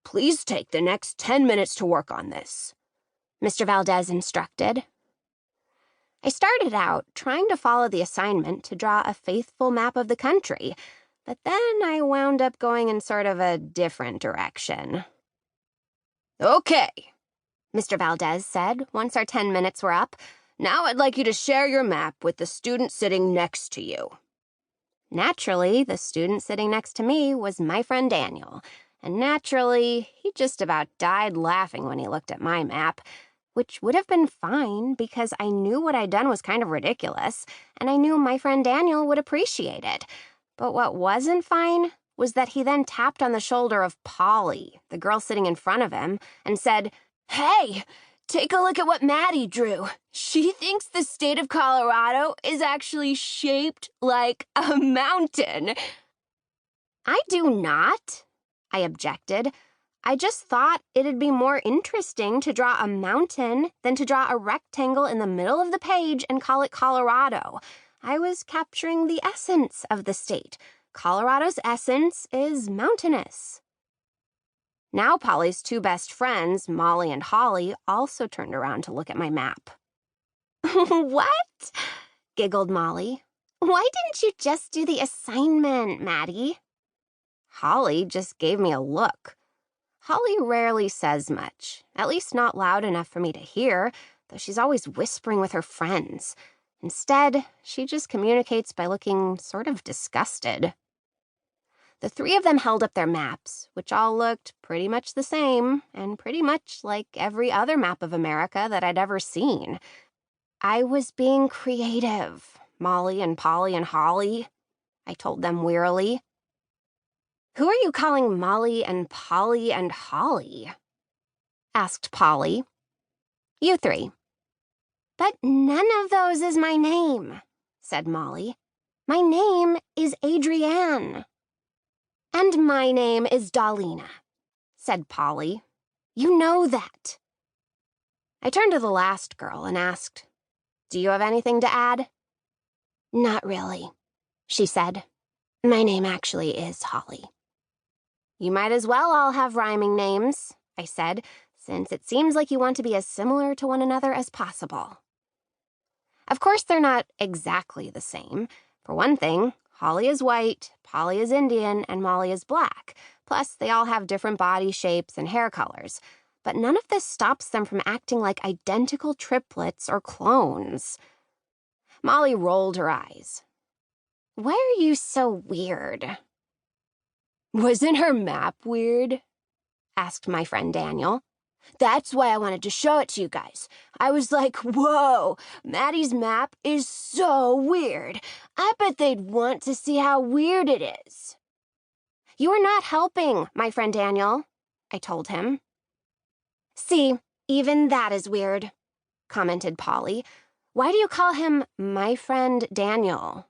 Please take the next 10 minutes to work on this," Mr. Valdez instructed. I started out trying to follow the assignment to draw a faithful map of the country, but then I wound up going in sort of a different direction. "Okay," Mr. Valdez said once our 10 minutes were up. "Now I'd like you to share your map with the student sitting next to you." Naturally, the student sitting next to me was my friend Daniel, and naturally, he just about died laughing when he looked at my map, which would have been fine because I knew what I'd done was kind of ridiculous, and I knew my friend Daniel would appreciate it. But what wasn't fine was that he then tapped on the shoulder of Polly, the girl sitting in front of him, and said, "Hey, take a look at what Maddie drew. She thinks the state of Colorado is actually shaped like a mountain." "I do not," I objected. "I just thought it'd be more interesting to draw a mountain than to draw a rectangle in the middle of the page and call it Colorado. I was capturing the essence of the state. Colorado's essence is mountainous." Now Polly's two best friends, Molly and Holly, also turned around to look at my map. "What?" giggled Molly. "Why didn't you just do the assignment, Maddie?" Holly just gave me a look. Holly rarely says much, at least not loud enough for me to hear, though she's always whispering with her friends. Instead, she just communicates by looking sort of disgusted. The three of them held up their maps, which all looked pretty much the same, and pretty much like every other map of America that I'd ever seen. "I was being creative, Molly and Polly and Holly," I told them wearily. "Who are you calling Molly and Polly and Holly?" asked Polly. "You three." "But none of those is my name," said Molly. "My name is Adrienne." "And my name is Dalina," said Polly. "You know that." I turned to the last girl and asked, "Do you have anything to add?" "Not really," she said. "My name actually is Holly." "You might as well all have rhyming names," I said, "since it seems like you want to be as similar to one another as possible." Of course, they're not exactly the same. For one thing, Holly is white, Polly is Indian, and Molly is black. Plus, they all have different body shapes and hair colors. But none of this stops them from acting like identical triplets or clones. Molly rolled her eyes. "Why are you so weird?" "Wasn't her map weird?" asked my friend Daniel. "That's why I wanted to show it to you guys. I was like, whoa, Maddie's map is so weird. I bet they'd want to see how weird it is." "You are not helping, my friend Daniel," I told him. "See, even that is weird," commented Polly. "Why do you call him my friend Daniel?"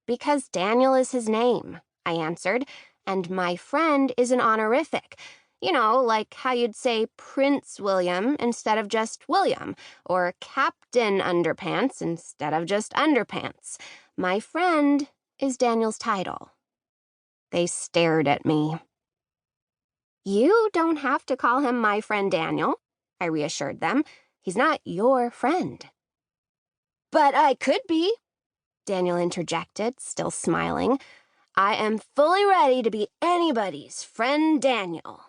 "Because Daniel is his name," I answered, "and my friend is an honorific. You know, like how you'd say Prince William instead of just William, or Captain Underpants instead of just Underpants. My friend is Daniel's title." They stared at me. "You don't have to call him my friend Daniel," I reassured them. "He's not your friend." "But I could be," Daniel interjected, still smiling. "I am fully ready to be anybody's friend Daniel."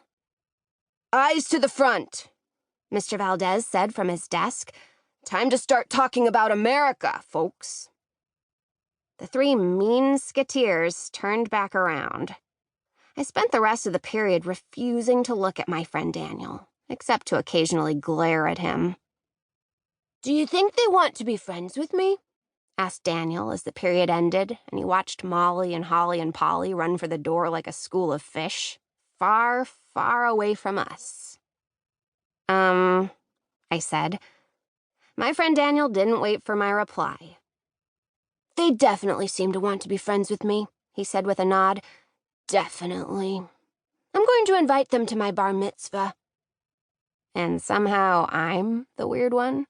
"Eyes to the front," Mr. Valdez said from his desk. "Time to start talking about America, folks." The three mean sketeers turned back around. I spent the rest of the period refusing to look at my friend Daniel, except to occasionally glare at him. "Do you think they want to be friends with me?" asked Daniel as the period ended, and he watched Molly and Holly and Polly run for the door like a school of fish, far, far away from us. I said. My friend Daniel didn't wait for my reply. "They definitely seem to want to be friends with me," he said with a nod. "Definitely. I'm going to invite them to my bar mitzvah." And somehow I'm the weird one.